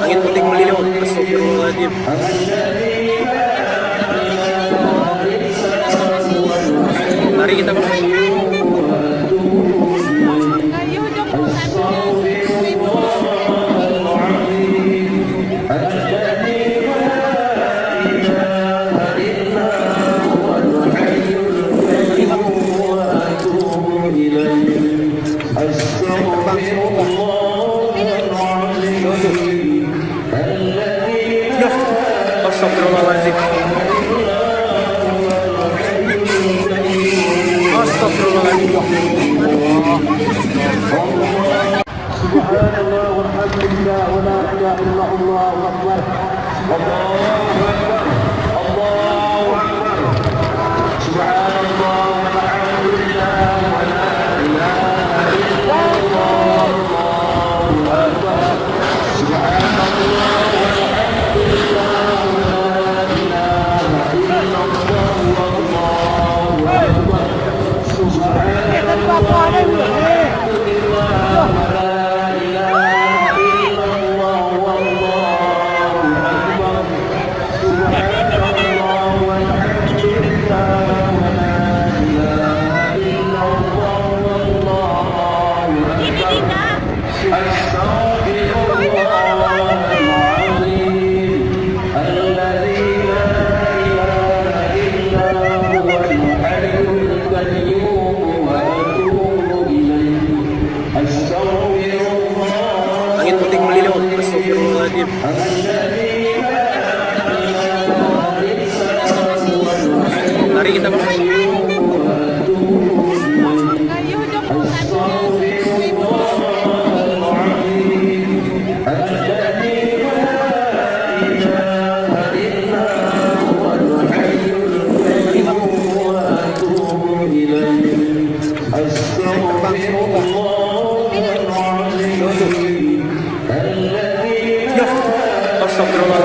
Angin Puting Beliung, astagfirullahaladzim. Mari kita astagfirullahaladzim. Subhanallah walhamdulillah wa la ilaha illallah Allahu akbar. Allahu akbar. Allahu akbar. Subhanallah walhamdulillah wa la ilaha illallah Allahu akbar. Subhanallah walhamdulillah wa la ilaha illallah Allahu akbar. Subhanallah Angin Puting Beliung, astagfirullahaladzim. Mari kita astagfirullah.